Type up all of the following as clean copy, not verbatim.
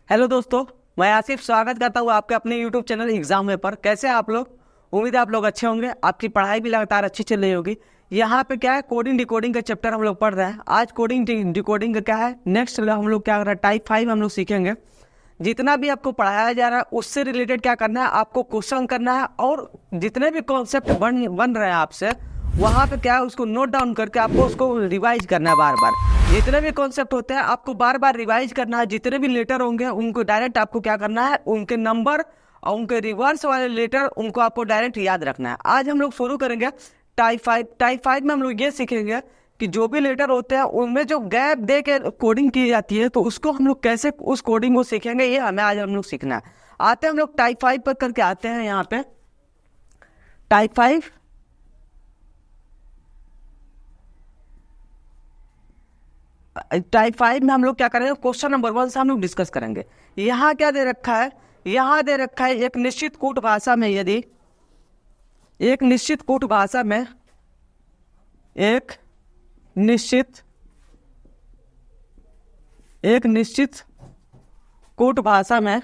Hello दोस्तों, मैं आसिफ स्वागत करता हूँ आपके अपने यूट्यूब चैनल एग्जाम में पर। कैसे हैं आप लोग? उम्मीद है आप लोग अच्छे होंगे। आपकी पढ़ाई भी लगातार अच्छी चल रही होगी। यहाँ पे क्या है, कोडिंग डिकोडिंग का चैप्टर हम लोग पढ़ रहे हैं। आज कोडिंग डिकोडिंग का क्या है, नेक्स्ट हम लोग क्या कर रहे हैं, टाइप 5 हम लोग सीखेंगे। जितना भी आपको पढ़ाया जा रहा है उससे रिलेटेड क्या करना है, आपको क्वेश्चन करना है और जितने भी कॉन्सेप्ट बन रहे हैं आपसे वहाँ पे क्या है उसको नोट डाउन करके आपको उसको रिवाइज करना है बार बार। जितने भी कॉन्सेप्ट होते हैं आपको बार बार रिवाइज करना है। जितने भी लेटर होंगे उनको डायरेक्ट आपको क्या करना है, उनके नंबर और उनके रिवर्स वाले लेटर उनको आपको डायरेक्ट याद रखना है। आज हम लोग शुरू करेंगे टाइप 5 में हम लोग ये सीखेंगे कि जो भी लेटर होते हैं उनमें जो गैप दे के कोडिंग की जाती है तो उसको हम लोग कैसे उस कोडिंग को सीखेंगे, ये हमें आज हम लोग सीखना है। आते हैं हम लोग टाइप 5 पर करके आते हैं। यहाँ पे टाइप 5 में हम लोग क्या करेंगे, क्वेश्चन नंबर 1 से हम लोग डिस्कस करेंगे। यहाँ क्या दे रखा है, यहाँ दे रखा है एक निश्चित कूट भाषा में यदि एक निश्चित कूट भाषा में एक निश्चित कूट भाषा में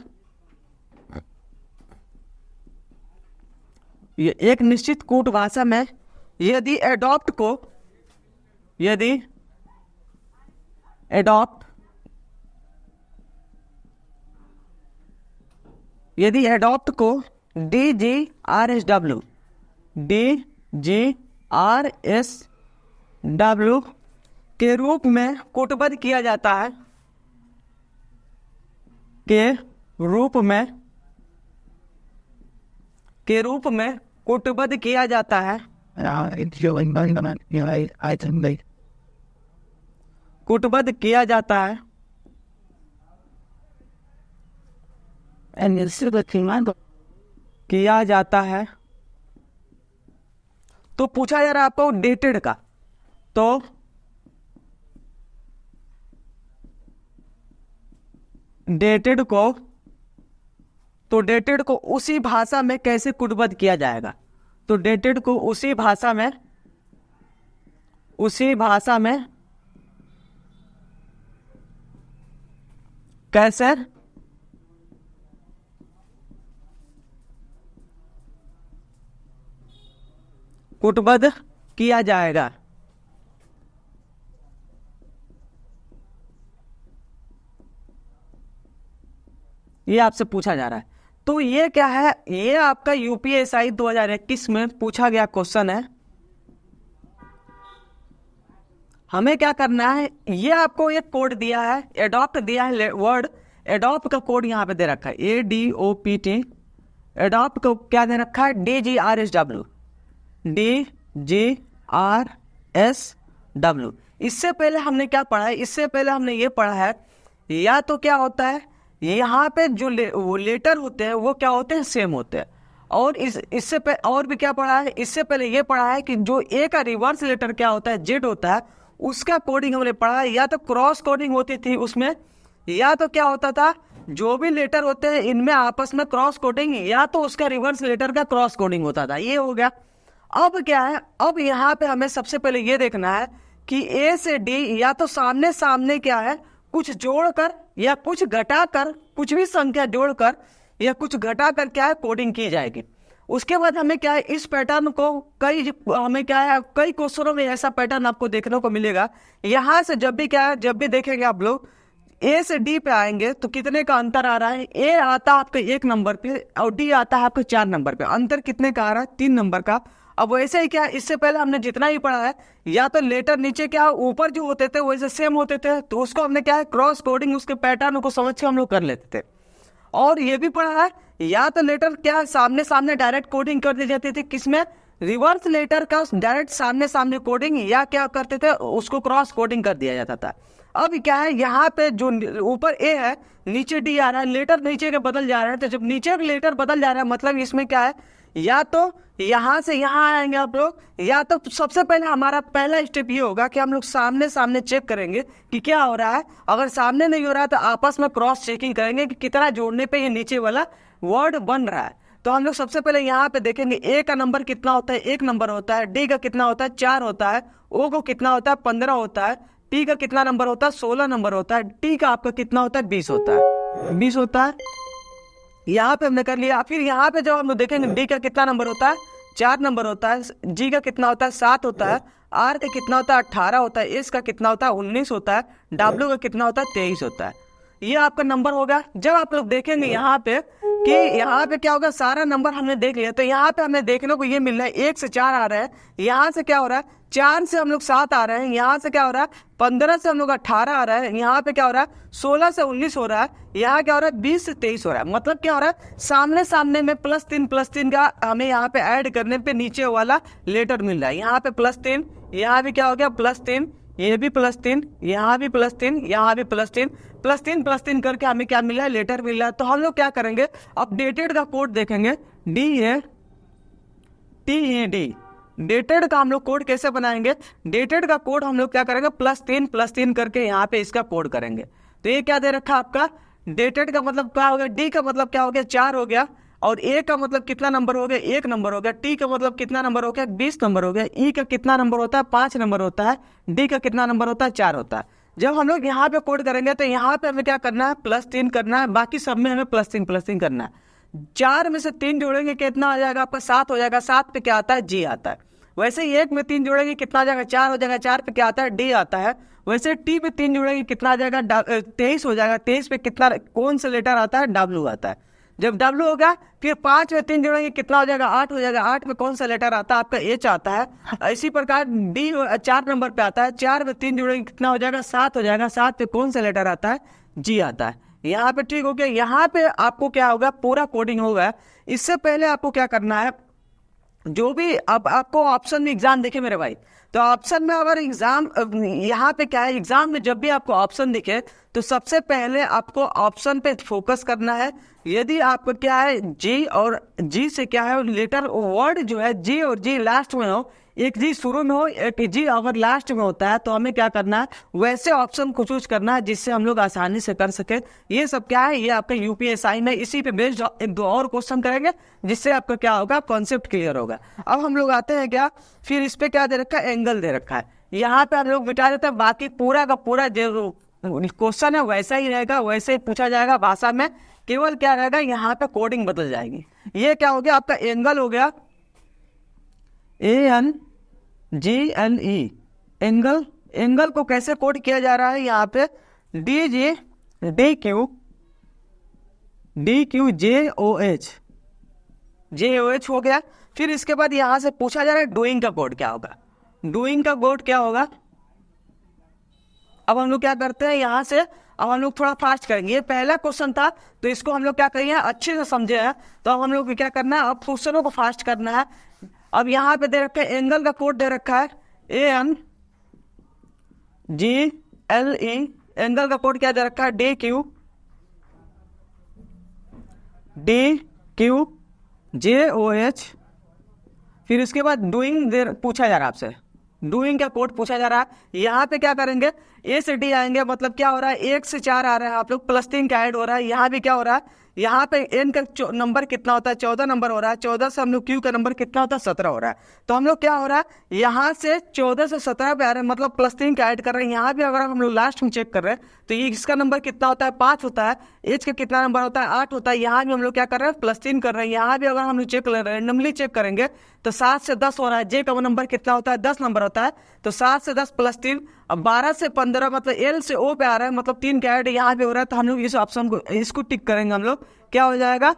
एक निश्चित कूट भाषा में यदि एडॉप्ट को DGRSW के रूप में कूटबद्ध किया जाता है, के रूप में कूटबद्ध किया जाता है, कूटबद्ध किया जाता है किया जाता है। तो पूछा जा रहा है आपको डेटेड का, तो डेटेड को उसी भाषा में कैसे कूटबद्ध किया जाएगा। तो डेटेड को उसी भाषा में कैसे कूटबद्ध किया जाएगा, ये आपसे पूछा जा रहा है। तो ये क्या है, ये आपका यूपीएससी 2021 में पूछा गया क्वेश्चन है। हमें क्या करना है, ये आपको एक कोड दिया है, एडॉप्ट दिया है, वर्ड एडॉप्ट का कोड यहाँ पे दे रखा है ADOPT। एडॉप्ट को क्या दे रखा है, DGRSW। इससे पहले हमने क्या पढ़ा है, इससे पहले हमने ये पढ़ा है, या तो क्या होता है यहाँ पे जो वो लेटर होते हैं वो क्या होते हैं, सेम होते हैं। और इससे पहले और भी क्या पढ़ा है, इससे पहले ये पढ़ा है कि जो ए का रिवर्स लेटर क्या होता है, जेड होता है, उसका कोडिंग हमने पढ़ा है। या तो क्रॉस कोडिंग होती थी उसमें, या तो क्या होता था जो भी लेटर होते हैं इनमें आपस में क्रॉस कोडिंग, या तो उसका रिवर्स लेटर का क्रॉस कोडिंग होता था। ये हो गया। अब क्या है, अब यहाँ पे हमें सबसे पहले ये देखना है कि ए से डी या तो सामने सामने क्या है, कुछ जोड़कर या कुछ घटाकर, कुछ भी संख्या जोड़कर या कुछ घटाकर क्या है कोडिंग की जाएगी। उसके बाद हमें क्या है, इस पैटर्न को हमें क्या है, कई क्वेश्चनों में ऐसा पैटर्न आपको देखने को मिलेगा। यहाँ से जब भी क्या है, जब भी देखेंगे आप लोग ए से डी पे आएंगे तो कितने का अंतर आ रहा है, ए आता है आपके 1 नंबर पे और डी आता है आपके 4 नंबर पे। अंतर कितने का आ रहा है, 3 नंबर का। अब वैसे ही क्या, इससे पहले हमने जितना ही पढ़ा है, या तो लेटर नीचे क्या ऊपर जो होते थे वैसे सेम होते थे, तो उसको हमने क्या है क्रॉस कोडिंग उसके पैटर्न को समझ के हम लोग कर लेते थे। और ये भी पढ़ा है, या तो लेटर क्या सामने सामने डायरेक्ट कोडिंग कर दी जाती थी, किसमें, रिवर्स लेटर का डायरेक्ट सामने सामने कोडिंग, या क्या करते थे उसको क्रॉस कोडिंग कर दिया जाता था। अब क्या है, यहाँ पे जो ऊपर ए है नीचे डी आ रहा है, लेटर नीचे के बदल जा रहे हैं। तो जब नीचे लेटर बदल जा रहा है मतलब इसमें क्या है, या तो यहाँ से यहाँ आएंगे आप लोग, या तो सबसे पहले हमारा पहला स्टेप ये होगा कि हम लोग सामने सामने चेक करेंगे कि क्या हो रहा है। अगर सामने नहीं हो रहा है तो आपस में क्रॉस चेकिंग करेंगे कि कितना जोड़ने पे ये नीचे वाला वर्ड बन रहा है। तो हम लोग सबसे पहले यहाँ पे देखेंगे ए का नंबर कितना होता है, 1 नंबर होता है, डी का कितना होता है, 4 होता है, ओ को कितना होता है, 15 होता है, टी का कितना नंबर होता है, 16 नंबर होता है। टी का आपका कितना होता है, 20 होता है, 20 होता है। यहाँ पे हमने कर लिया। फिर यहाँ पे जब हम लोग देखेंगे डी का कितना नंबर होता है, 4 नंबर होता है। जी का कितना होता है, 7 होता है। आर का कितना होता है, 18 होता है। एस का कितना होता है, 19 होता है। डब्ल्यू का कितना होता है, 23 होता है। ये आपका नंबर होगा। जब आप लोग देखेंगे यहाँ पे कि यहाँ पे क्या होगा, सारा नंबर हमने देख लिया, तो यहाँ पे हमें देखने को ये मिल रहा है 1 से 4 आ रहा है। यहाँ से क्या हो रहा है, 4 से हम लोग 7 आ रहे हैं। यहाँ से क्या हो रहा है, 15 से हम लोग 18 आ रहा है। यहाँ पे क्या हो रहा है, 16 से 19 हो रहा है। यहाँ क्या हो रहा है, 20 से 23 हो रहा है। मतलब क्या हो रहा है, सामने सामने में +3 का हमें यहाँ पे ऐड करने पे नीचे वाला लेटर मिल रहा है। यहाँ पे +3, यहाँ भी क्या हो गया, +3, ये भी +3, यहाँ भी +3, यहाँ भी +3, +3 करके हमें क्या मिला है, लेटर मिल रहा है। तो हम लोग क्या करेंगे, अपडेटेड का कोड देखेंगे, DATED। डेटेड का हम लोग कोड कैसे बनाएंगे, डेटेड का कोड हम लोग क्या करेंगे, +3 करके यहाँ पे इसका कोड करेंगे। तो ये क्या दे रखा आपका, डेटेड का मतलब क्या हो गया, डी का मतलब क्या हो गया, 4 हो गया। और ए का मतलब कितना नंबर हो गया, 1 नंबर हो गया। टी का मतलब कितना नंबर हो गया, 20 नंबर हो गया। ई का कितना नंबर होता है, 5 नंबर होता है। डी का कितना नंबर होता है, 4 होता है। जब हम लोग यहाँ पे कोड करेंगे तो यहाँ पे हमें क्या करना है, +3 करना है। बाकी सब में हमें +3 करना है। 4 में से 3 जोड़ेंगे कितना आ जाएगा आपका, 7 हो जाएगा। 7 पे क्या आता है, जी आता है। वैसे ही 1 में 3 जोड़ेंगे कितना आ जाएगा, 4 हो जाएगा। 4 पे क्या आता है, डी आता है। वैसे टी पे 3 जोड़ेंगे कितना आ जाएगा, 23 हो जाएगा। 23 पे कितना, कौन सा लेटर आता है, डब्ल्यू आता है। जब डब्ल्यू होगा फिर 5 में 3 जोड़ेंगे कितना हो जाएगा, 8 हो जाएगा। 8 में कौन सा लेटर आता है, आपका एच आता है। इसी प्रकार डी 4 नंबर पे आता है। 4 में 3 जोड़ेंगे कितना हो जाएगा, 7 हो जाएगा। 7 पे कौन सा लेटर आता है, जी आता है। यहाँ पे ठीक हो गया। यहाँ पे आपको क्या होगा, पूरा कोडिंग होगा। इससे पहले आपको क्या करना है, जो भी अब आपको ऑप्शन में एग्जाम देखे मेरे भाई, तो ऑप्शन में अगर एग्जाम, यहाँ पे क्या है, एग्जाम में जब भी आपको ऑप्शन दिखे तो सबसे पहले आपको ऑप्शन पे फोकस करना है। यदि आपको क्या है, जी और जी से क्या है, लेटर वर्ड जो है जी और जी लास्ट में हो, एक जी शुरू में हो, एक जी अगर लास्ट में होता है, तो हमें क्या करना है, वैसे ऑप्शन को चूज करना है जिससे हम लोग आसानी से कर सके। ये सब क्या है, ये आपका यूपीएसआई में इसी पे बेस्ड 1-2 और क्वेश्चन करेंगे जिससे आपका क्या होगा, कॉन्सेप्ट क्लियर होगा। अब हम लोग आते हैं क्या, फिर इस पे क्या दे रखा है, एंगल दे रखा है। यहाँ पे हम लोग मिटा देते हैं। बाकी पूरा का पूरा जो क्वेश्चन है वैसा ही रहेगा, वैसे ही पूछा जाएगा भाषा में। केवल क्या रहेगा, यहाँ पे कोडिंग बदल जाएगी। ये क्या हो गया, आपका एंगल हो गया, ANGLE एंगल। एंगल को कैसे कोड किया जा रहा है, यहाँ पे DQJOH हो गया। फिर इसके बाद यहाँ से पूछा जा रहा है डूइंग का कोड क्या होगा। डूइंग का कोड क्या होगा, अब हम लोग क्या करते हैं, यहाँ से अब हम लोग थोड़ा फास्ट करेंगे। ये पहला क्वेश्चन था तो इसको हम लोग क्या करेंगे, अच्छे से समझे हैं। तो अब हम लोग क्या करना है, अब क्वेश्चनों को फास्ट करना है। अब यहाँ पे दे रखा है, एंगल का कोड दे रखा है ANGLE। एंगल का कोड क्या दे रखा है, DQJOH। फिर उसके बाद डूइंग पूछा जा रहा है आपसे, डूइंग का कोड पूछा जा रहा है। यहाँ पे क्या करेंगे, ए से डी आएंगे, मतलब क्या हो रहा है, 1 से 4 आ रहा है, आप लोग +3 का ऐड हो रहा है। यहाँ भी क्या हो रहा है, यहाँ पे एन का नंबर कितना होता है, 14 नंबर हो रहा है। 14 से हम लोग क्यू का नंबर कितना होता है, 17 हो रहा है। तो हम लोग क्या हो रहा है, यहाँ से 14 से 17 पे आ रहे हैं, मतलब +3 का ऐड कर रहे हैं। यहाँ भी अगर हम लोग लास्ट में चेक कर रहे हैं तो ये इसका नंबर कितना होता है, 5 होता है। एच का कितना नंबर होता है, 8 होता है। यहाँ भी हम लोग क्या कर रहे हैं, +3 कर रहे हैं। यहाँ भी अगर हम लोग चेक रैंडमली चेक करेंगे तो 7 से 10 हो रहा है। जे का नंबर कितना होता है, 10 नंबर होता है। तो 7 से 10 +3, अब 12 से 15, मतलब एल से ओ पे आ रहा है, मतलब 3 का ऐड यहाँ पे हो रहा है। तो हम लोग इस ऑप्शन को, इसको टिक करेंगे। हम लोग क्या हो जाएगा,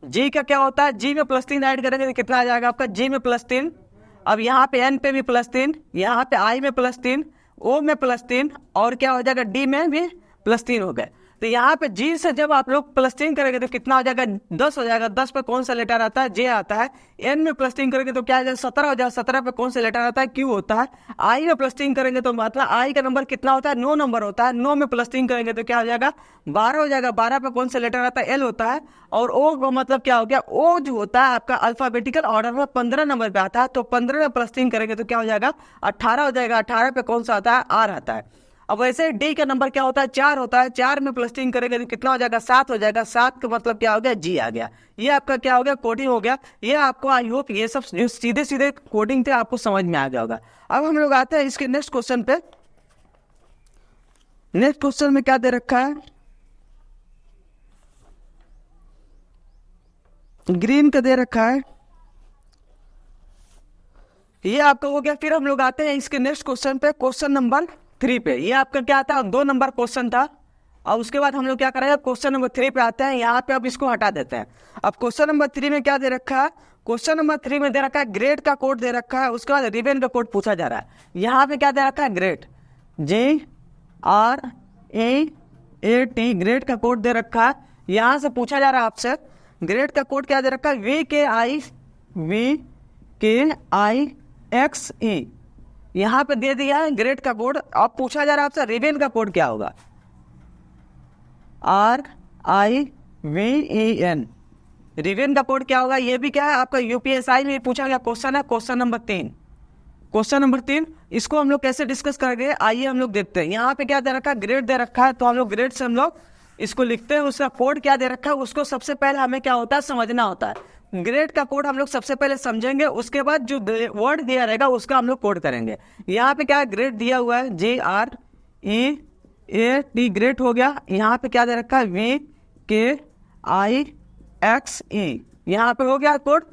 जी का क्या होता है, जी में +3 ऐड करेंगे तो कितना आ जाएगा आपका, जी में +3। अब यहाँ पे एन पे भी +3, यहाँ पे आई में +3, ओ में +3, और क्या हो जाएगा, डी में भी +3 हो गए। तो यहाँ पे जी से जब आप लोग +3 करेंगे तो कितना हो जाएगा, 10 हो जाएगा। 10 पे कौन सा लेटर आता है, जे आता है। एन में +3 करेंगे तो क्या आ जाएगा, 17 हो जाएगा। 17 पे कौन सा लेटर आता है, क्यू होता है। आई में +3 करेंगे तो मतलब आई का नंबर कितना होता है, 9 नंबर होता है। 9 में +3 करेंगे तो क्या हो जाएगा, 12 हो जाएगा। 12 पे कौन सा लेटर आता है, एल होता है। और ओ का मतलब क्या हो गया, ओ जो होता है आपका अल्फाबेटिकल ऑर्डर में 15 नंबर पे आता है। तो 15 में +3 करेंगे तो क्या हो जाएगा, 18 हो जाएगा। 18 पे कौन सा आता है, आर आता है। अब वैसे डी का नंबर क्या होता है, 4 होता है, 4 में प्लस 3 करेंगे तो कितना हो जाएगा, 7 हो जाएगा। 7 का मतलब क्या हो गया, जी आ गया। ये आपका क्या हो गया, कोडिंग हो गया। ये आपको आई होप ये सब जो सीधे सीधे कोडिंग थे आपको समझ में आ गया होगा। अब हम लोग आते हैं इसके नेक्स्ट क्वेश्चन पे। नेक्स्ट क्वेश्चन में क्या दे रखा है, ग्रीन का दे रखा है, ये आपका हो गया। फिर हम लोग आते हैं इसके नेक्स्ट क्वेश्चन पे, क्वेश्चन नंबर 3 पे। ये आपका क्या था, 2 नंबर क्वेश्चन था। और उसके बाद हम लोग क्या करेंगे, क्वेश्चन नंबर 3 पे आते हैं। यहाँ पे अब इसको हटा देते हैं। अब क्वेश्चन नंबर 3 में क्या दे रखा है, क्वेश्चन नंबर 3 में दे रखा है ग्रेड का कोड दे रखा है। उसके बाद रिबन का कोड पूछा जा रहा है। यहाँ पे क्या दे रखा है, ग्रेड, GRAAT, ग्रेड का कोड दे रखा है। यहाँ से पूछा जा रहा है आपसे ग्रेड का कोड क्या दे रखा है, VKIXE, यहाँ पे दे दिया है ग्रेड का कोड। अब पूछा जा रहा है आपसे रिबन का कोड क्या होगा, RIVEN, रिबन का कोड क्या होगा। ये भी क्या है आपका यूपीएसआई में पूछा गया क्वेश्चन है, क्वेश्चन नंबर 3। क्वेश्चन नंबर 3 इसको हम लोग कैसे डिस्कस करेंगे, आइए हम लोग देखते हैं। यहाँ पे क्या दे रखा है, ग्रेड दे रखा है, तो हम लोग ग्रेड से हम लोग इसको लिखते हैं। उसका कोड क्या दे रखा है उसको सबसे पहले हमें क्या होता है, समझना होता है। ग्रेड का कोड हम लोग सबसे पहले समझेंगे, उसके बाद जो वर्ड दिया रहेगा उसका हम लोग कोड करेंगे। यहाँ पे क्या है, ग्रेड दिया हुआ है GRAAT, ग्रेड हो गया। यहाँ पे क्या दे रखा है, VKIXE, यहाँ पे हो गया कोड।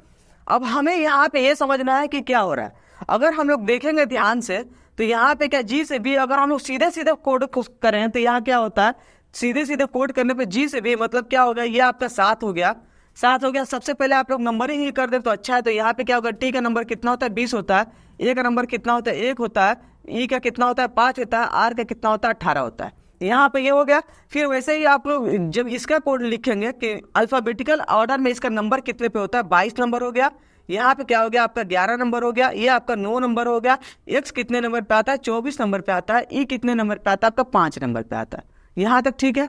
अब हमें यहाँ पे ये समझना है कि क्या हो रहा है। अगर हम लोग देखेंगे ध्यान से तो यहाँ पे क्या, जी से बी अगर हम लोग सीधे सीधे कोड करें तो यहाँ क्या होता है, सीधे सीधे कोड करने पे जी से बी मतलब क्या होगा, ये आपका 7 हो गया। 7 हो गया। सबसे पहले आप लोग नंबरिंग ही कर दे तो अच्छा है। तो यहाँ पे क्या होगा, टी का नंबर कितना होता है, 20 होता है। ए का नंबर कितना होता है, 1 होता है। ई का कितना होता है, 5 होता है। आर का कितना होता है, 18 होता है। यहाँ पे ये हो गया। फिर वैसे ही आप लोग जब इसका कोड लिखेंगे कि अल्फाबेटिकल ऑर्डर में इसका नंबर कितने पे होता है, 22 नंबर हो गया। यहाँ पे क्या हो गया आपका 11 नंबर हो गया। ये आपका 9 नंबर हो गया। एक्स कितने नंबर पे आता है, 24 नंबर पे आता है। ई कितने नंबर पे आता है, आपका 5 नंबर पे आता है। यहाँ तक ठीक है।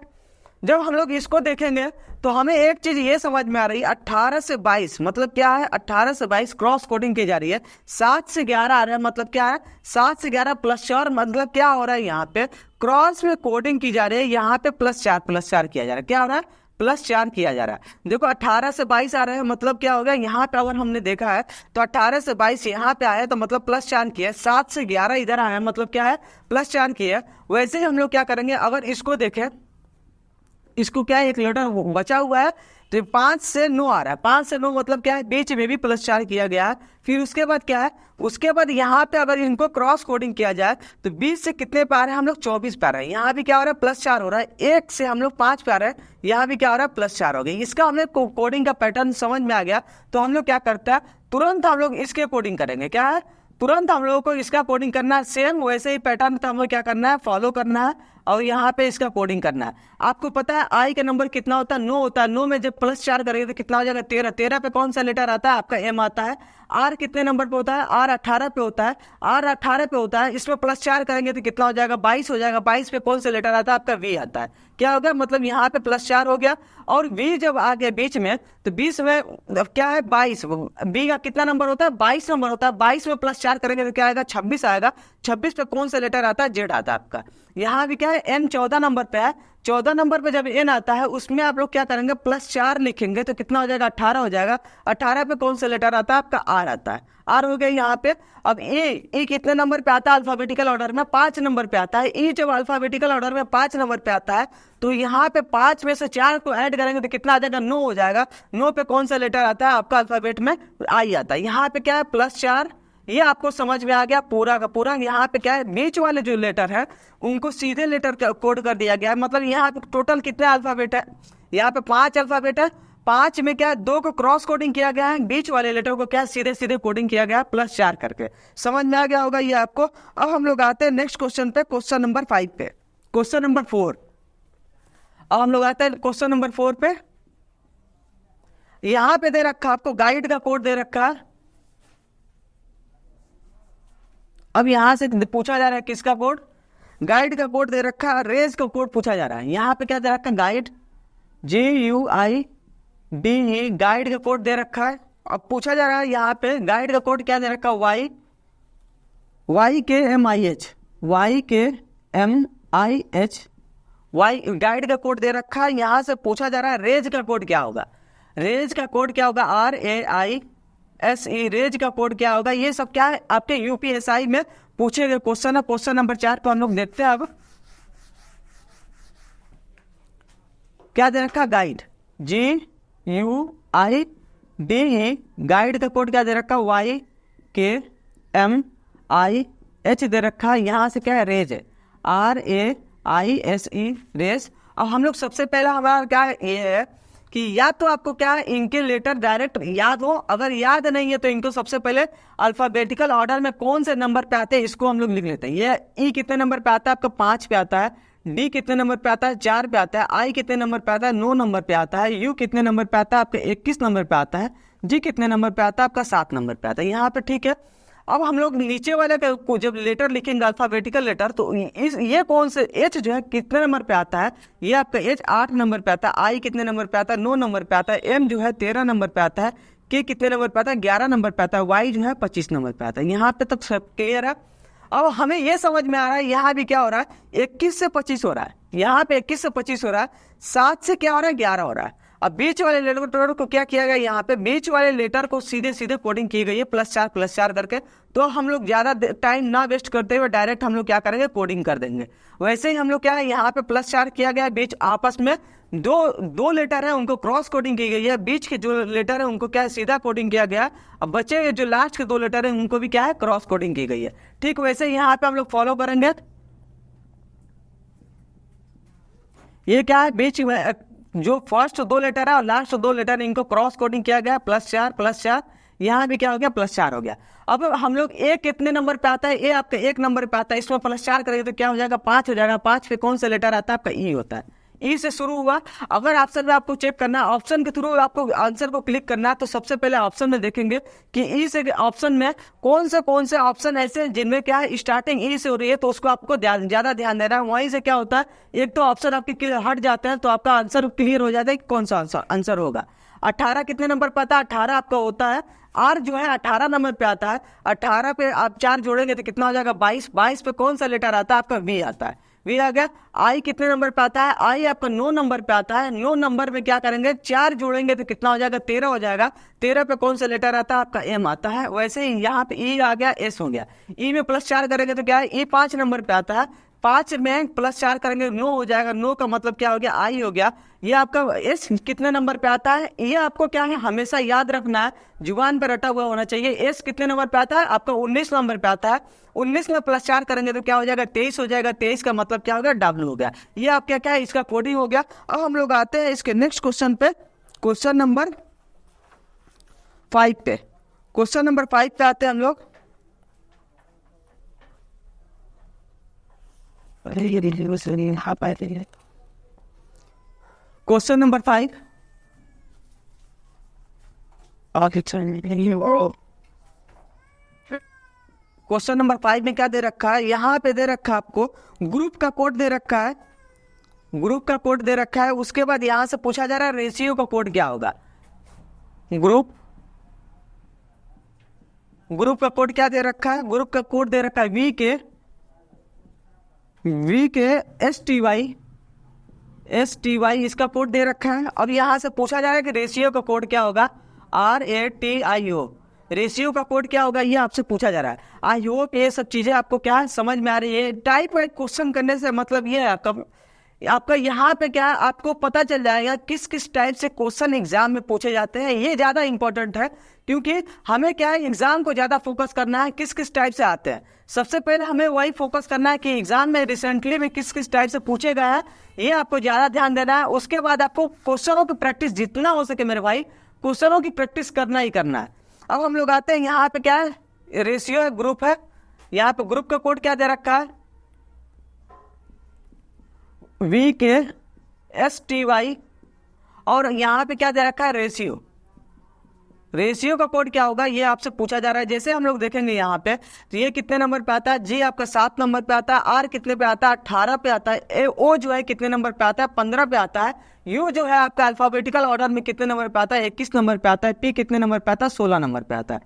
जब हम लोग इसको देखेंगे तो हमें एक चीज ये समझ में आ रही है, 18 से 22 मतलब क्या है, 18 से 22 क्रॉस कोडिंग की जा रही है। 7 से 11 आ रहा है मतलब क्या है, 7 से 11 +4 मतलब क्या हो रहा है, यहाँ पे क्रॉस में कोडिंग की जा रही है। यहाँ पे +4 किया जा रहा है। क्या हो रहा है, +4 किया जा रहा है। देखो 18 से 22 आ रहे हैं मतलब क्या हो गया, यहाँ पे अगर हमने देखा है तो 18 से 22 यहाँ पे आया तो मतलब +4 किया। 7 से 11 इधर आया मतलब क्या है, +4 किया। वैसे ही हम लोग क्या करेंगे, अगर इसको देखें, इसको क्या है, एक लेटर बचा हुआ है तो 5 से 9 आ रहा है। 5 से 9 मतलब क्या है, बीच में भी +4 किया गया है। फिर उसके बाद क्या है, उसके बाद यहाँ पे अगर इनको क्रॉस कोडिंग किया जाए तो 20 से कितने पे आ रहे हैं हम लोग, 24 पे आ रहे हैं। यहाँ भी क्या हो रहा है, +4 हो रहा है। 1 से हम लोग 5 पे आ रहे हैं, यहाँ भी क्या हो रहा है, +4 हो गई। इसका हमने कोडिंग का पैटर्न समझ में आ गया। तो हम लोग क्या करते हैं, तुरंत हम लोग इसके कोडिंग करेंगे। क्या है, तुरंत हम लोगों को इसका कोडिंग करना है। सेम वैसे ही पैटर्न तो हमें क्या करना है, फॉलो करना है और यहाँ पे इसका कोडिंग करना है। आपको पता है आई का नंबर कितना होता है, 9 होता है। 9 में जब +4 करेंगे तो कितना हो जाएगा, 13। 13 पे कौन सा लेटर आता है, आपका एम आता है। आर कितने नंबर पे होता है, आर 18 पे होता है। आर 18 पे होता है, इसमें +4 करेंगे तो कितना हो जाएगा, 22 हो जाएगा। 22 पे कौन सा लेटर आता है, आपका वी आता है। क्या हो गया, मतलब यहाँ पे +4 हो गया। और वी जब आ गया बीच में तो 20 में क्या है, 22। बी का कितना नंबर होता है, 22 नंबर होता है। 22 में +4 करेंगे तो क्या आएगा, 26 आएगा। 26 पे कौन सा लेटर आता है, जेड आता है आपका। यहाँ भी क्या है, एन 14 नंबर पे है। 14 नंबर पे जब एन आता है उसमें आप लोग क्या करेंगे, +4 लिखेंगे तो कितना हो जाएगा, 18 हो जाएगा। 18 पे कौन सा लेटर आता है, आपका आर आता है। आर हो गया यहाँ पे। अब ए कितने नंबर पे आता है, अल्फाबेटिकल ऑर्डर में 5 नंबर पे आता है। ई जब अल्फाबेटिकल ऑर्डर में 5 नंबर पे आता है तो यहाँ पे 5 में से 4 को ऐड करेंगे तो कितना आ जाएगा, 9 हो जाएगा। 9 पे कौन सा लेटर आता है, आपका अल्फाबेट में आई आता है। यहाँ पे क्या है, +4। ये आपको समझ में आ गया पूरा का पूरा। यहाँ पे क्या है, बीच वाले जो लेटर है उनको सीधे लेटर कोड कर दिया गया है। मतलब यहाँ पे टोटल कितने अल्फाबेट है, यहाँ पे 5 अल्फाबेट है। 5 में क्या है, 2 को क्रॉस कोडिंग किया गया है, बीच वाले लेटर को क्या सीधे सीधे कोडिंग किया गया है +4 करके। समझ में आ गया होगा ये आपको। अब हम लोग आते हैं नेक्स्ट क्वेश्चन पे, क्वेश्चन नंबर 5 पे, क्वेश्चन नंबर 4। अब हम लोग आते हैं क्वेश्चन नंबर 4 पे। यहाँ पे दे रखा आपको गाइड का कोड दे रखा है। अब यहाँ से पूछा जा रहा है किसका कोड, गाइड का कोड दे रखा है। रेज का कोड पूछा जा रहा है। यहाँ पे क्या दे रखा है, गाइड GUIDE, गाइड का कोड दे रखा है। अब पूछा जा रहा है यहाँ पे गाइड का कोड क्या दे रखा है, YKMIH, MIH। वाई गाइड का कोड दे रखा है, यहाँ से पूछा जा रहा है रेज का कोड क्या होगा। रेज का कोड क्या होगा, RAISE। रेज का कोड क्या होगा, ये सब क्या है आपके UPSI में पूछे गए क्वेश्चन है। क्वेश्चन नंबर 4 को हम लोग देखते हैं। अब क्या दे रखा, गाइड, GUIDE। गाइड का कोड क्या दे रखा, YKMIH दे रखा। यहाँ से क्या है, रेज है, RAISE, रेज। अब हम लोग सबसे पहला हमारा क्या है, ये है कि या तो आपको क्या है इनके लेटर डायरेक्ट याद हो, अगर याद नहीं है तो इनको सबसे पहले अल्फाबेटिकल ऑर्डर में कौन से नंबर पे आते हैं इसको हम लोग लिख लेते हैं। ये ई कितने नंबर पे आता है, आपका 5 पे आता है। डी कितने नंबर पे आता है, 4 पे आता है। आई कितने नंबर पे आता है, 9 नंबर पे आता है। यू कितने नंबर पे आता है, आपका 21 नंबर पे आता है। जी कितने नंबर पे आता है, आपका 7 नंबर पे आता है। यहाँ पे ठीक है। अब हम लोग नीचे वाले को जब लेटर लिखेंगे अल्फाबेटिकल लेटर, तो ये कौन से एच जो है कितने नंबर पे आता है, ये आपका एच 8 नंबर पे आता है। आई कितने नंबर पे आता है, 9 नंबर पे आता है। एम जो है 13 नंबर पे आता है। के कितने नंबर पे आता है, 11 नंबर पे आता है। वाई जो है 25 नंबर पे आता है। यहाँ पे तक सब क्लियर है। अब हमें ये समझ में आ रहा है यहाँ भी क्या हो रहा है, 21 से 25 हो रहा है। यहाँ पे 21 से 25 हो रहा है। 7 से क्या हो रहा है, 11 हो रहा है। अब बीच वाले लेटर को क्या किया गया, यहाँ पे बीच वाले लेटर को सीधे सीधे कोडिंग की गई है +4 करके। तो हम लोग ज्यादा टाइम ना वेस्ट करते हुए डायरेक्ट हम लोग क्या करेंगे, कोडिंग कर देंगे। वैसे ही हम लोग क्या है, यहाँ पे +4 किया गया है। बीच आपस में दो लेटर है उनको क्रॉस कोडिंग की गई है। बीच के जो लेटर है उनको क्या है, सीधा कोडिंग किया गया। अब बचे जो लास्ट के 2 लेटर है उनको भी क्या है, क्रॉस कोडिंग की गई है। ठीक वैसे ही यहाँ पे हम लोग फॉलो करेंगे। ये क्या है, बीच में जो फर्स्ट 2 लेटर है और लास्ट 2 लेटर है इनको क्रॉस कोडिंग किया गया, +4। यहाँ भी क्या हो गया, +4 हो गया। अब हम लोग ए कितने नंबर पे आता है, ए आपका 1 नंबर पे आता है। इसमें +4 करेंगे तो क्या हो जाएगा, 5 हो जाएगा। 5 पे कौन सा लेटर आता है, आपका ई होता है। ई से शुरू हुआ। अगर ऑप्शन में आपको चेक करना, ऑप्शन के थ्रू आपको आंसर को क्लिक करना है, तो सबसे पहले ऑप्शन में देखेंगे कि ई से ऑप्शन में कौन से ऑप्शन ऐसे हैं जिनमें क्या है स्टार्टिंग ई से हो रही है, तो उसको आपको ज्यादा ध्यान देना है। वहीं से क्या होता है, एक तो ऑप्शन आपके हट जाते हैं तो आपका आंसर क्लियर हो जाता है कि कौन सा आंसर होगा। 18 कितने नंबर पर आता है, 18 आपका होता है। आर जो है 18 नंबर पे आता है। 18 पे आप 4 जोड़ेंगे तो कितना हो जाएगा, 22। 22 पे कौन सा लेटर आता है, आपका वी आता है। वी आ गया। आई कितने नंबर पे आता है, आई आपका 9 नंबर पे आता है। 9 नंबर पे क्या करेंगे, 4 जोड़ेंगे तो कितना हो जाएगा, 13 हो जाएगा। 13 पे कौन सा लेटर आता है, आपका एम आता है। वैसे ही यहाँ पे ई आ गया, एस हो गया। ई में +4 करेंगे तो क्या है, ई 5 नंबर पे आता है। 5 में +4 करेंगे 9 हो जाएगा। 9 का मतलब क्या हो गया, आई हो गया। ये आपका एस कितने नंबर पे आता है, ये आपको क्या है हमेशा याद रखना है, जुबान पर रटा हुआ होना चाहिए। एस कितने नंबर पे आता है, आपका 19 नंबर पे आता है। 19 में +4 करेंगे तो क्या हो जाएगा, 23 हो जाएगा। 23 का मतलब क्या हो गया, डब्ल्यू हो गया। ये आपका क्या है, इसका कोडिंग हो गया। अब हम लोग आते हैं इसके नेक्स्ट क्वेश्चन पे, क्वेश्चन नंबर 5 पे। क्वेश्चन नंबर 5 पे आते हैं हम लोग। Question number 5। क्वेश्चन नंबर 5 में क्या दे रखा है, यहाँ पे दे रखा है आपको ग्रुप का कोड दे रखा है। ग्रुप का कोड दे रखा है। उसके बाद यहाँ से पूछा जा रहा है रेशियो का कोड क्या होगा। ग्रुप का कोड क्या दे रखा है, ग्रुप का कोड दे रखा है वी के STY इसका कोड दे रखा है। अब यहाँ से पूछा जा रहा है कि रेशियो का कोड क्या होगा, RATIO। रेशियो का कोड क्या होगा, ये आपसे पूछा जा रहा है। आई होप ये सब चीजें आपको क्या समझ में आ रही है। टाइप वाइज क्वेश्चन करने से मतलब ये है आपका यहाँ पे क्या आपको पता चल जाएगा किस किस टाइप से क्वेश्चन एग्जाम में पूछे जाते हैं। ये ज्यादा इंपॉर्टेंट है, क्योंकि हमें क्या है एग्जाम को ज्यादा फोकस करना है किस किस टाइप से आते हैं। सबसे पहले हमें वही फोकस करना है कि एग्जाम में रिसेंटली में किस किस टाइप से पूछे गए हैं, ये आपको ज्यादा ध्यान देना है। उसके बाद आपको क्वेश्चनों की प्रैक्टिस जितना हो सके मेरे भाई, क्वेश्चनों की प्रैक्टिस करना ही करना है। अब हम लोग आते हैं यहाँ पे क्या है, रेशियो है, ग्रुप है। यहाँ पे ग्रुप का कोड क्या दे रखा है, VKSTY। और यहाँ पे क्या दे रखा है, रेशियो। रेशियो का कोड क्या होगा, ये आपसे पूछा जा रहा है। जैसे हम लोग देखेंगे यहाँ पे, तो ये कितने नंबर पे आता है, जी आपका 7 नंबर पे आता है। आर कितने पे आता है, 18 पे आता है। ओ जो है कितने नंबर पे आता है, 15 पे आता है। यू जो है आपका अल्फाबेटिकल ऑर्डर में कितने नंबर पे आता है, 21 नंबर पे आता है। पी कितने नंबर पे आता है, 16 नंबर पे आता है।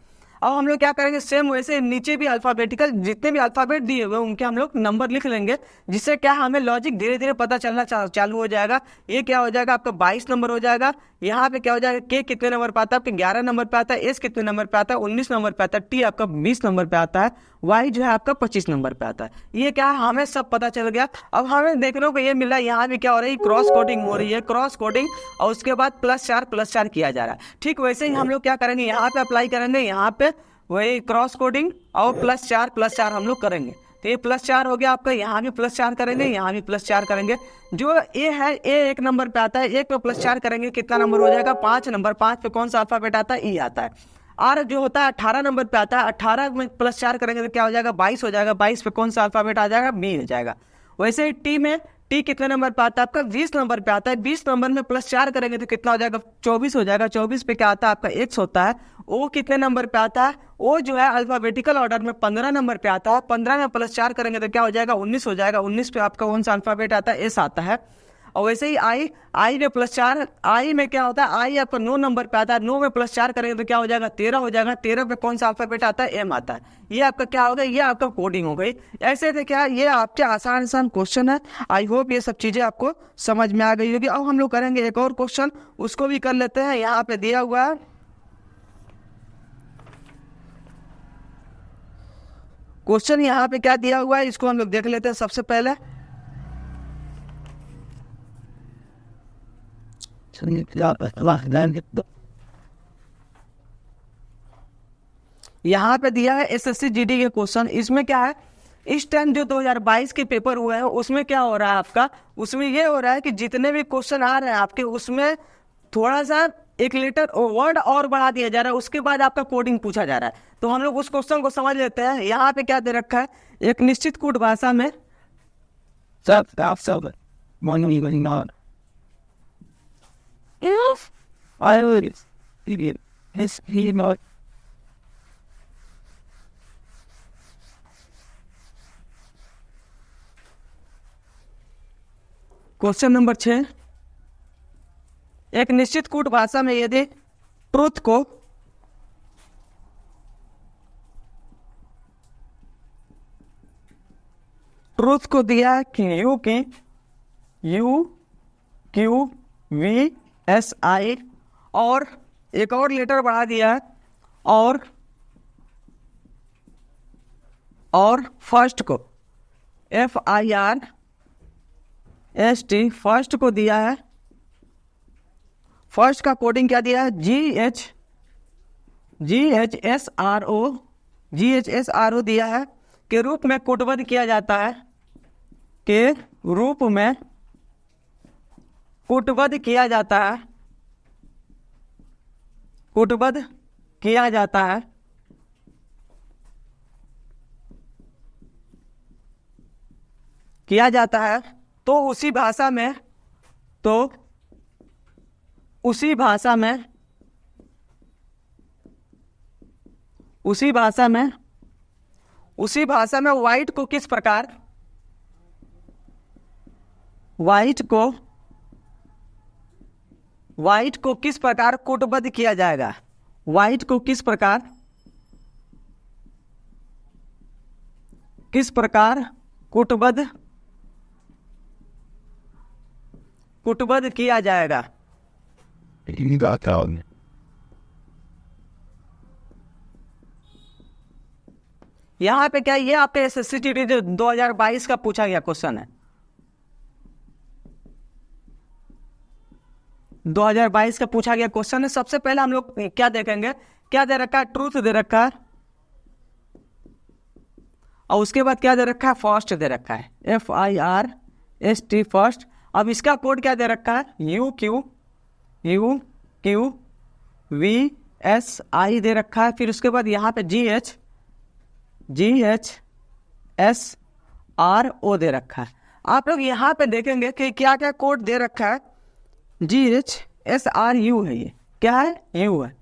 अब हम लोग क्या करेंगे, सेम वैसे नीचे भी अल्फाबेटिकल जितने भी अल्फाबेट दिए हुए उनके हम लोग नंबर लिख लेंगे, जिससे क्या हमें लॉजिक धीरे धीरे पता चलना चालू हो जाएगा। ये क्या हो जाएगा, आपका 22 नंबर हो जाएगा। यहाँ पे क्या हो जाएगा, के कितने नंबर पे आता है, आपके 11 नंबर पे आता है, एस कितने नंबर पे आता है, 19 नंबर पे आता है, टी आपका 20 नंबर पे आता है, वाई जो है आपका 25 नंबर पे आता है। ये क्या है, हमें सब पता चल गया। अब हमें देखने को ये मिला, यहाँ भी क्या हो रही है, क्रॉस कोडिंग हो रही है, क्रॉस कोडिंग, और उसके बाद +4 किया जा रहा है। ठीक वैसे ही हम लोग क्या करेंगे, यहाँ पे अप्लाई करेंगे, यहाँ पे वही क्रॉस कोडिंग और +4 हम लोग करेंगे। तो ये +4 हो गया आपका, यहाँ भी +4 करेंगे, यहाँ भी +4 करेंगे। जो ए है, ए 1 नंबर पे आता है, 1 पे +4 करेंगे कितना नंबर हो जाएगा, 5 नंबर। 5 पे कौन सा अल्फाबेट आता है, ई आता है। आर जो होता है 18 नंबर पे आता है, 18 में +4 करेंगे तो क्या हो जाएगा, 22 हो जाएगा। 22 पे कौन सा अल्फाबेट आ जाएगा, बी हो जाएगा। वैसे ही टी में, टी कितने नंबर पे आता है आपका, 20 नंबर पे आता है। 20 नंबर में +4 करेंगे तो कितना हो जाएगा, 24 हो जाएगा। 24 पे क्या आता है आपका, एक्स होता है। ओ कितने नंबर पे आता है, ओ जो है अल्फाबेटिकल ऑर्डर में 15 नंबर पे आता है। 15 में +4 करेंगे तो क्या हो जाएगा, 19 हो जाएगा। 19 पे आपका कौन सा अल्फाबेट आता है, एस आता है। और वैसे ही आई, आई में +4, आई में क्या होता है, आई आपका 9 नंबर पे आता है। 9 में +4 करेंगे तो क्या हो जाएगा, 13 हो जाएगा। 13 पे कौन सा अल्फाबेट आता है, एम आता है। ये आपका क्या हो गया, ये आपका कोडिंग हो गई। ऐसे थे क्या, ये आपके आसान आसान क्वेश्चन है। आई होप ये सब चीजें आपको समझ में आ गई होगी। अब हम लोग करेंगे एक और क्वेश्चन, उसको भी कर लेते हैं। यहाँ पे दिया हुआ है क्वेश्चन, यहाँ पे क्या दिया हुआ है इसको हम लोग देख लेते हैं सबसे पहले। यहाँ पे दिया है एसएससी जीडी के क्वेश्चन। इसमें क्या है, इस टाइम जो 2022 के पेपर हुए हैं उसमें क्या हो रहा है आपका, उसमें ये हो रहा है कि जितने भी क्वेश्चन आ रहे हैं आपके, उसमें थोड़ा सा एक लेटर वर्ड और बढ़ा दिया जा रहा है, उसके बाद आपका कोडिंग पूछा जा रहा है। तो हम लोग उस क्वेश्चन को समझ लेते हैं। यहाँ पे क्या दे रखा है, एक निश्चित कूट भाषा में क्वेश्चन नंबर 6, एक निश्चित कूट भाषा में यदि ट्रुथ को दिया है कि UQVSI, और एक और लेटर बढ़ा दिया है, और फर्स्ट को FIRST, फर्स्ट को दिया है। फर्स्ट का कोडिंग क्या दिया है, GHSRO दिया है, के रूप में कूटबद्ध किया जाता है, के रूप में कूटबद्ध किया जाता है, कूटबद्ध किया जाता है। किया जाता है तो उसी भाषा में, वाइट को किस प्रकार, वाइट को किस प्रकार कूटबद्ध किया जाएगा, वाइट को किस प्रकार कूटबद्ध किया जाएगा। यहाँ पे क्या, ये आपके एसएससी जीडी 2022 का पूछा गया क्वेश्चन है। 2022 का पूछा गया क्वेश्चन है। सबसे पहले हम लोग क्या देखेंगे, क्या दे रखा है, ट्रूथ दे रखा है, और उसके बाद क्या दे रखा है, फर्स्ट दे रखा है, FIRST फर्स्ट। अब इसका कोड क्या दे रखा है, UQVSI दे रखा है। फिर उसके बाद यहाँ पे GHSRO दे रखा है। आप लोग यहाँ पे देखेंगे कि क्या क्या कोड दे रखा है। GHSRU है, ये क्या है, U है,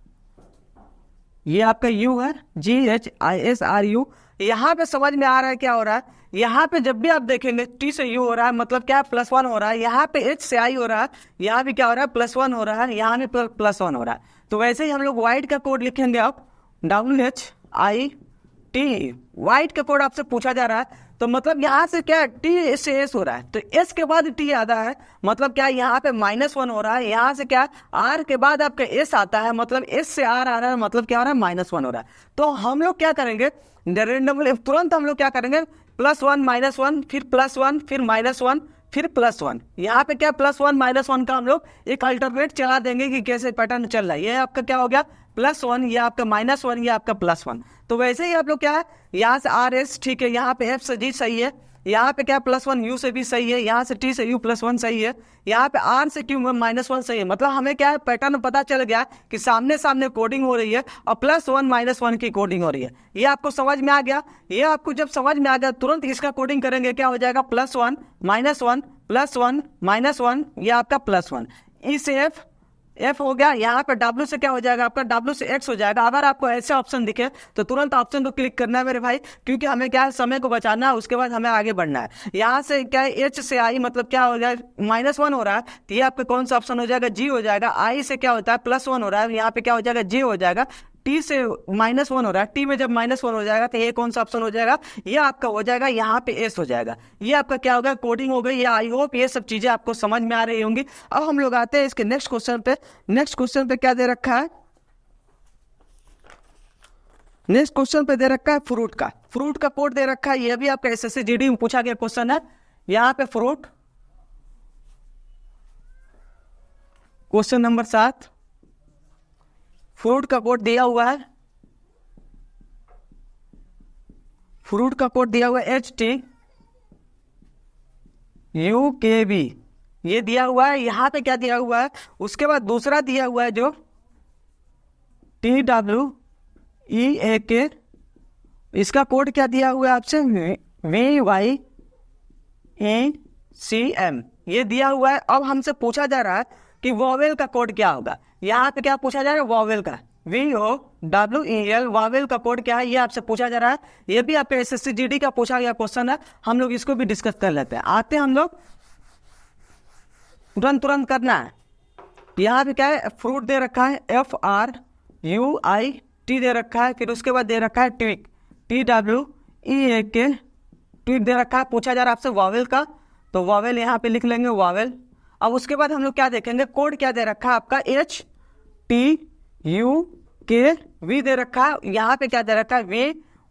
ये आपका U है, GHSRU। यहाँ पे समझ में आ रहा है क्या हो रहा है, यहाँ पे जब भी आप देखेंगे T से U हो रहा है, मतलब क्या है, +1 हो रहा है। यहाँ पे H से I हो रहा है, यहाँ भी क्या हो रहा है, +1 हो रहा है, यहाँ भी +1 हो रहा है। तो वैसे ही हम लोग वाइट का कोड लिखेंगे। अब WHIT, वाइट का कोड आपसे पूछा जा रहा है, तो मतलब यहाँ से क्या T से S हो रहा है, तो S के बाद T आता है, मतलब क्या यहाँ पे -1 हो रहा है, यहाँ से क्या R के बाद आपका S आता है, मतलब S से R आ रहा है, मतलब क्या हो रहा है, -1 हो रहा है। तो हम लोग क्या करेंगे, रेंडमली तुरंत हम लोग क्या करेंगे, +1 -1 फिर +1 फिर -1 फिर +1, यहाँ पे क्या +1 -1 का हम लोग एक अल्टरनेट चला देंगे कि कैसे पैटर्न चल रहा है। ये आपका क्या हो गया +1, ये आपका -1, ये आपका +1। तो वैसे ही आप लोग क्या है, यहाँ से RS ठीक है, यहाँ पे F से G सही है, यहाँ पे क्या +1 U से भी सही है, यहाँ से T से U +1 सही है, यहाँ पे R से Q -1 सही है। मतलब हमें क्या है, पैटर्न पता चल गया कि सामने सामने कोडिंग हो रही है और +1 -1 की कोडिंग हो रही है। ये आपको समझ में आ गया। ये आपको जब समझ में आ गया, तुरंत इसका कोडिंग करेंगे, क्या हो जाएगा +1 -1 +1 -1, ये आपका +1। इसे F हो गया, यहाँ पे W से क्या हो जाएगा, आपका W से X हो जाएगा। अगर आपको ऐसे ऑप्शन दिखे तो तुरंत ऑप्शन को क्लिक करना है मेरे भाई, क्योंकि हमें क्या है, समय को बचाना है, उसके बाद हमें आगे बढ़ना है। यहाँ से क्या है, H से I, मतलब क्या हो जाए, -1 हो रहा है, तो ये आपका कौन सा ऑप्शन हो जाएगा, G हो जाएगा। I से क्या होता है, +1 हो रहा है, यहाँ पे क्या हो जाएगा, J हो जाएगा। T से -1 हो रहा है, T में जब -1 हो जाएगा तो ये कौन सा ऑप्शन हो जाएगा, ये आपका हो जाएगा यहाँ पे S हो जाएगा। ये आपका क्या होगा, कोडिंग हो गई। ये आई होप ये सब चीजें आपको समझ में आ रही होंगी। अब हम लोग आते हैं इसके नेक्स्ट क्वेश्चन पे। नेक्स्ट क्वेश्चन पे क्या दे रखा है, नेक्स्ट क्वेश्चन पे दे रखा है फ्रूट का कोड दे रखा है। ये भी आपका SSC GD में पूछा गया क्वेश्चन है। यहाँ पे फ्रूट, क्वेश्चन नंबर 7, फ्रूट का कोड दिया हुआ है, फ्रूट का कोड दिया हुआ है HTUKB, ये दिया हुआ है। यहाँ पे क्या दिया हुआ है, उसके बाद दूसरा दिया हुआ है जो TWEAK, इसका कोड क्या दिया हुआ है आपसे, VYACM, ये दिया हुआ है। अब हमसे पूछा जा रहा है कि वॉवेल का कोड क्या होगा। यहाँ पे क्या पूछा जा रहा है, वॉवेल का, VOWEL, वॉवेल का कोड क्या है, ये आपसे पूछा जा रहा है। ये भी आपके SSC GD का पूछा गया क्वेश्चन है। हम लोग इसको भी डिस्कस कर लेते हैं। आते हैं हम लोग, तुरंत करना है। यहाँ पे क्या है, फ्रूट दे रखा है, FRUIT दे रखा है, फिर उसके बाद दे रखा है ट्विक, TWEAK, ट्विक दे रखा है। पूछा जा रहा है आपसे वॉवेल का, तो वॉवेल यहाँ पे लिख लेंगे, वॉवेल। अब उसके बाद हम लोग क्या देखेंगे, कोड क्या दे रखा है आपका, HTUKV दे रखा है। यहाँ पे क्या दे रखा है,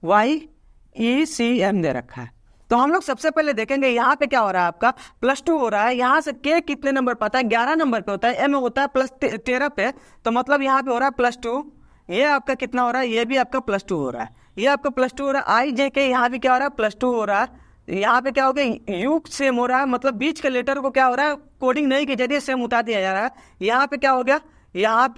VYECM दे रखा है। तो हम लोग सबसे पहले देखेंगे यहाँ पे क्या हो रहा है, आपका +2 हो रहा है। यहाँ से K कितने नंबर पर आता है, 11 नंबर पे होता है, M होता है +13 पे, तो मतलब यहाँ पे हो रहा है +2। ये आपका कितना हो रहा है, ये भी आपका +2 हो रहा है, ये आपका +2 हो रहा है। IJK यहाँ भी क्या हो रहा है, +2 हो रहा है। यहाँ पे क्या हो गया, यू सेम हो रहा है, मतलब बीच के लेटर को क्या हो रहा है, कोडिंग नहीं के जरिए सेम उतार दिया जा रहा है। यहाँ पे क्या हो गया, यहाँ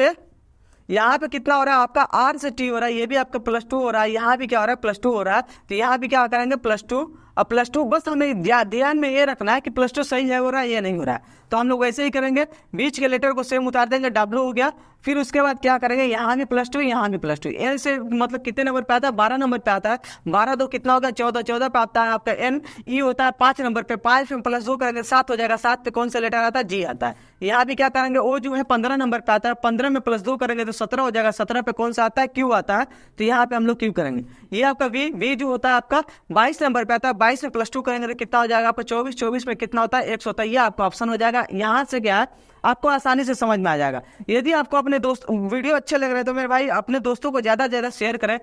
पे कितना हो रहा है आपका, R से T हो रहा है, ये भी आपका +2 हो रहा है। यहाँ भी क्या हो रहा है, +2 हो रहा है। तो यहाँ भी क्या करेंगे, +2 और +2। बस हमें ध्यान में ये रखना है कि +2 सही है, हो रहा है, ये नहीं हो रहा है। तो हम लोग वैसे ही करेंगे, बीच के लेटर को सेम उतार देंगे, W हो गया। फिर उसके बाद क्या करेंगे, यहाँ भी +2, यहाँ भी +2। एन से मतलब कितने नंबर पे आता है, 12 नंबर पे आता है। 12 2 कितना होगा, 14, 14 पे आता है आपका N। E होता है 5 नंबर पे, 5 में +2 करेंगे 7 हो जाएगा। 7 पे कौन सा लेटर आता है, G आता है। यहाँ भी क्या करेंगे, O जो है 15 नंबर पे आता है, 15 में +2 करेंगे तो 17 हो जाएगा। 17 पे कौन सा आता है, Q आता है, तो यहाँ पे हम लोग Q करेंगे। ये आपका V जो होता है आपका 22 नंबर पे आता है, 22 में +2 करेंगे तो कितना हो जाएगा आपका 24, 24 में कितना होता है, 100 होता है। ये आपका ऑप्शन हो जाएगा। यहाँ से क्या है, आपको आसानी से समझ में आ जाएगा। यदि आपको अपने दोस्त वीडियो अच्छे लग रहे हैं तो मेरे भाई अपने दोस्तों को ज़्यादा से ज़्यादा शेयर करें।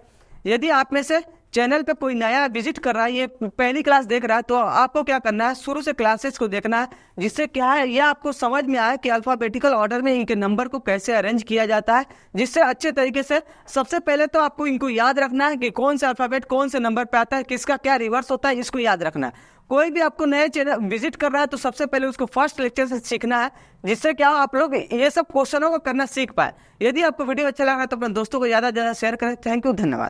यदि आप में से चैनल पे कोई नया विजिट कर रहा है, ये पहली क्लास देख रहा है, तो आपको क्या करना है, शुरू से क्लासेस को देखना है, जिससे क्या है, ये आपको समझ में आए कि अल्फ़ाबेटिकल ऑर्डर में इनके नंबर को कैसे अरेंज किया जाता है, जिससे अच्छे तरीके से सबसे पहले तो आपको इनको याद रखना है कि कौन से अल्फ़ाबेट कौन से नंबर पे आता है, किसका क्या रिवर्स होता है, इसको याद रखना है। कोई भी आपको नए चैनल विजिट कर रहा है तो सबसे पहले उसको फर्स्ट लेक्चर से सीखना है, जिससे क्या आप लोग ये सब क्वेश्चनों को करना सीख पाए। यदि आपको वीडियो अच्छा लगा तो अपने दोस्तों को ज़्यादा से ज़्यादा शेयर करें। थैंक यू, धन्यवाद।